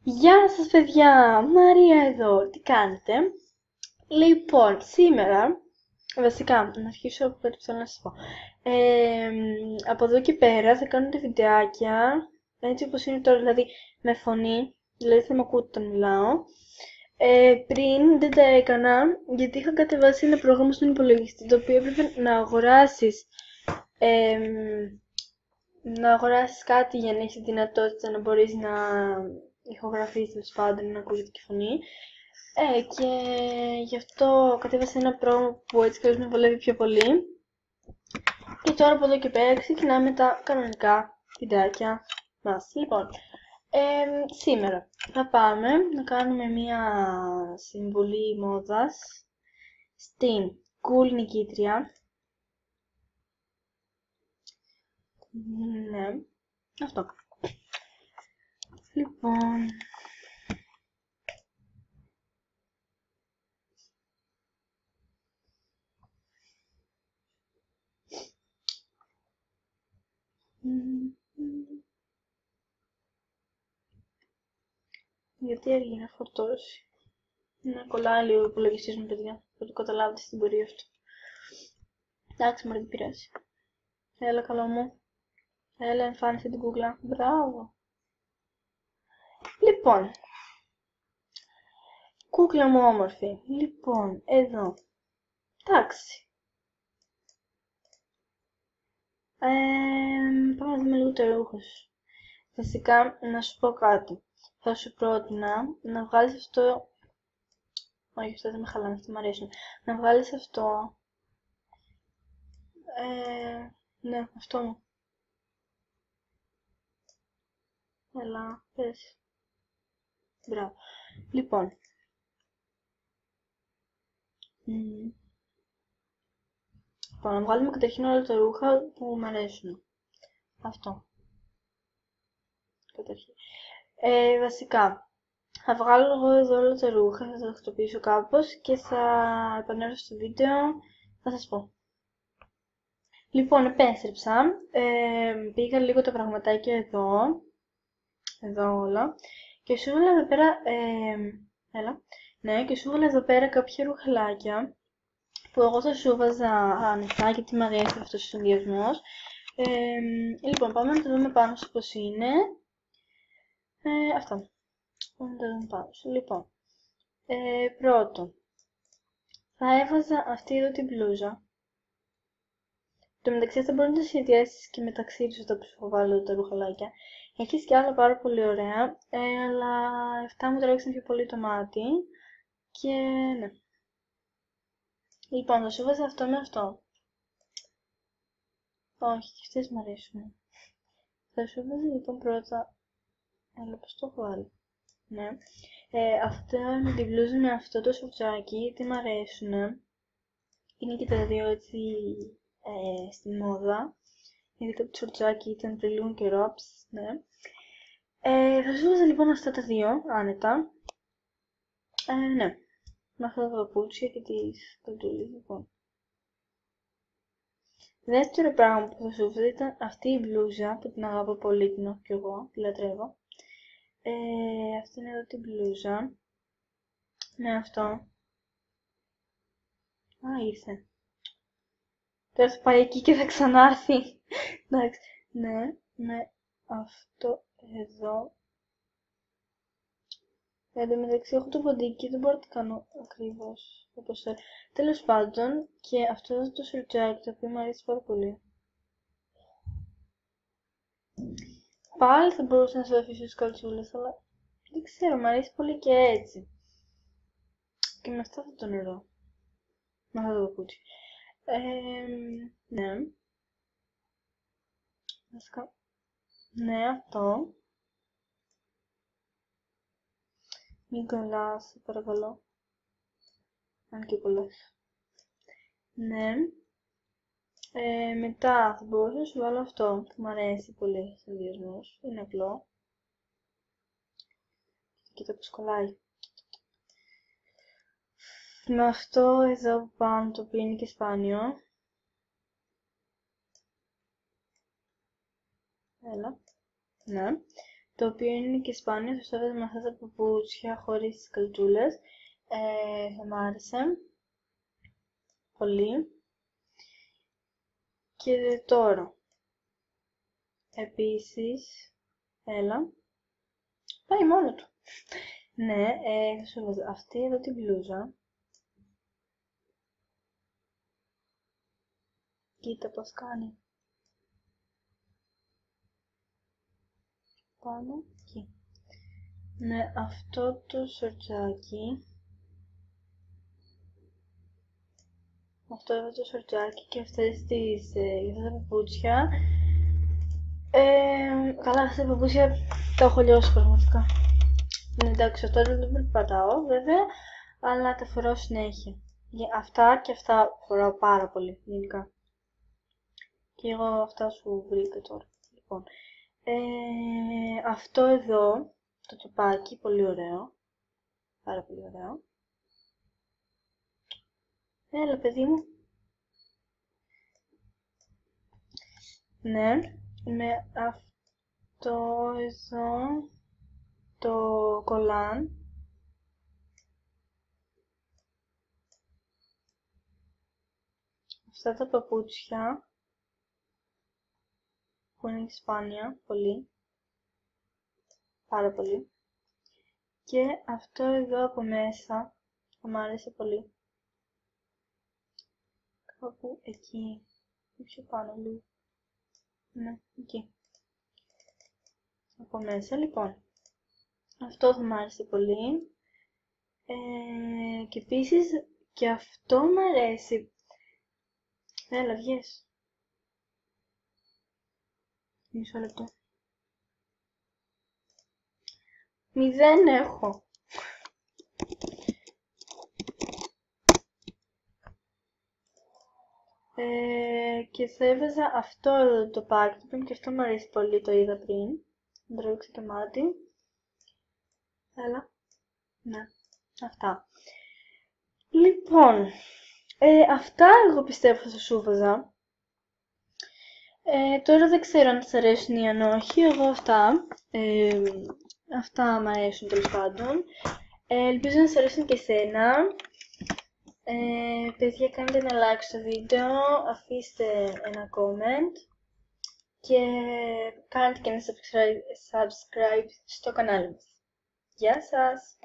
Γεια σας παιδιά, Μαρία εδώ, τι κάνετε? Λοιπόν, σήμερα, βασικά, να αρχίσω από κάτι που θέλω να σας πω. Από εδώ και πέρα θα κάνω τα βιντεάκια, έτσι όπως είναι τώρα, δηλαδή με φωνή, δηλαδή θα με ακούτε όταν μιλάω. Πριν δεν τα έκανα, γιατί είχα κατεβάσει ένα πρόγραμμα στον υπολογιστή, το οποίο έπρεπε να αγοράσεις κάτι για να έχεις δυνατότητα να μπορείς να ηχογραφείς, τέλος πάντων, να ακούγεται και η φωνή. Και γι' αυτό κατέβασα ένα πρόγραμμα που έτσι καλώς με βολεύει πιο πολύ. Και τώρα από εδώ και πέρα ξεκινάμε τα κανονικά βιντεάκια μας. Λοιπόν, σήμερα θα πάμε να κάνουμε μια συμβολή μόδας στην Cool νικήτρια. Ναι, αυτό. Λοιπόν, γιατί αργεί να φορτώσει. Να κολλάει λίγο ο υπολογιστής μου, παιδιά. Θα το καταλάβετε στην πορεία αυτό. Εντάξει, μωρέ, δεν πειράζει. Έλα, καλό μου. Έλα, εμφάνισε την κούκλα. Μπράβο. Λοιπόν, κούκλα μου όμορφη. Λοιπόν, εδώ. Εντάξει. Πάμε να δούμε λίγο το ρούχο σου. Βασικά, να σου πω κάτι. Θα σου πρότεινα να βγάλεις αυτό. Όχι, αυτό δεν με χαλάνε, αυτό μου αρέσουν. Να βγάλεις αυτό. Ναι, αυτό μου. Έλα, πες. Μπράβο. Λοιπόν. Λοιπόν, να βγάλουμε καταρχήν όλα τα ρούχα που μου αρέσουν. Αυτό. Καταρχήν. Βασικά, θα βγάλω εγώ εδώ όλα τα ρούχα, θα τα τακτοποιήσω κάπως και θα επανέλθω στο βίντεο, θα σας πω. Λοιπόν, επέστρεψα, πήγα λίγο τα πραγματάκια εδώ όλα, και σου έβαλα εδώ πέρα, έλα, ναι, και σου έβαλα εδώ πέρα κάποια ρουχαλάκια, που εγώ θα σου βάζα ανοιχτά γιατί μου αρέσει αυτός ο συνδυασμός. Λοιπόν, πάμε να το δούμε πάνω σου πώς είναι. Αυτό. Πάμε να το δούμε πάνω σου. Λοιπόν, πρώτο, θα έβαζα αυτή εδώ την μπλούζα. Το μεταξύ αυτά μπορεί να τα σχεδιάσεις και μεταξύ τους αυτά που σου βάλω τα ρουχαλάκια. Έχεις και άλλα πάρα πολύ ωραία, αλλά αυτά μου τράβηξαν πιο πολύ το μάτι. Και ναι. Λοιπόν, θα σου βάζω αυτό με αυτό. Όχι, και αυτές μου αρέσουν. Θα σου βάζω λοιπόν πρώτα. Αλλά πώς το έχω βάλει. Ναι. Αυτά με την μπλούζα με αυτό το σορτσάκι, τι μ' αρέσουν. Είναι και τα δύο έτσι στη μόδα. Ειδικά το σορτσάκι ήταν πριν λίγο καιρό, ναι. Θα σου βάζω λοιπόν αυτά τα δύο, άνετα. Ναι. Με αυτά τα παπούτσια και τις κοντούλες, λοιπόν. Δεύτερο πράγμα που θα σου βάζω ήταν αυτή η μπλούζα που την αγαπώ πολύ, την έχω κι εγώ, τη λατρεύω. Αυτή είναι εδώ την μπλούζα. Με αυτό. Α, ήρθε. Τώρα θα πάει εκεί και θα ξανάρθει. Εντάξει. Ναι, με αυτό εδώ. Εν τω μεταξύ έχω το ποντίκι, δεν μπορώ να το κάνω ακριβώς όπως θέλω. Τέλος πάντων, και αυτό εδώ το σορτσάκι, το οποίο μου αρέσει πάρα πολύ. Πάλι θα μπορούσα να σου αφήσω τις καλτσούλες, αλλά δεν ξέρω, μου αρέσει πολύ και έτσι. Και με αυτό θα το νερό. Με αυτό το παπούτσι. Ναι. Βασικά. Ναι, αυτό. Μην κολλάς, σε παρακαλώ. Αν και κολλάς. Ναι. Μετά θα μπορούσα να σου βάλω αυτό που μου αρέσει πολύ σαν συνδυασμός. Είναι απλό. Κοίτα πως κολλάει. Με αυτό εδώ που πάνω, το οποίο είναι και σπάνιο. Έλα. Ναι. το οποίο είναι και σπάνιο, θα στέβαζα με αυτά τα παπούτσια χωρίς τις καλτσούλες. Θα μ' άρεσε πολύ. Και τώρα, επίσης, έλα, πάει μόνο του. Ναι, θα σου βάζω αυτή εδώ την μπλούζα. Κοίτα πως κάνει. Πάνω εκεί. Με αυτό το σορτσάκι. Αυτό εδώ το σορτσάκι και αυτές τις αυτά τα παπούτσια. Καλά, αυτά τα παπούτσια τα έχω λιώσει πραγματικά. Εντάξει, αυτό δεν το περπατάω βέβαια, αλλά τα φοράω συνέχεια. Αυτά και αυτά φοράω πάρα πολύ γενικά. Και εγώ αυτά σου βρήκα τώρα. Λοιπόν, αυτό εδώ, το τοπάκι, πολύ ωραίο. Πάρα πολύ ωραίο. Έλα παιδί μου. Ναι, με αυτό εδώ το κολάν. Αυτά τα παπούτσια που είναι σπάνια, πολύ. Πάρα πολύ. Και αυτό εδώ από μέσα θα μ' άρεσε πολύ. Κάπου εκεί. Πιο πάνω λίγο. Ναι, εκεί. Από μέσα, λοιπόν. Αυτό θα μ' άρεσε πολύ. Και επίσης και αυτό μ' αρέσει. Έλα, βγες. Μισό λεπτό. 0 έχω. Και θα έβαζα αυτό εδώ το πάκι, που και αυτό μου αρέσει πολύ, το είδα πριν. Να τρέξω το μάτι. Έλα. Ναι, αυτά. Λοιπόν, αυτά εγώ πιστεύω θα σου βάζα. Τώρα δεν ξέρω αν σας αρέσουν ή αν όχι, εγώ αυτά. Αυτά μου αρέσουν τέλος πάντων. Ελπίζω να σας αρέσουν και εσένα. Παιδιά, κάντε ένα like στο βίντεο, αφήστε ένα comment και κάντε και ένα subscribe στο κανάλι μας. Γεια σας!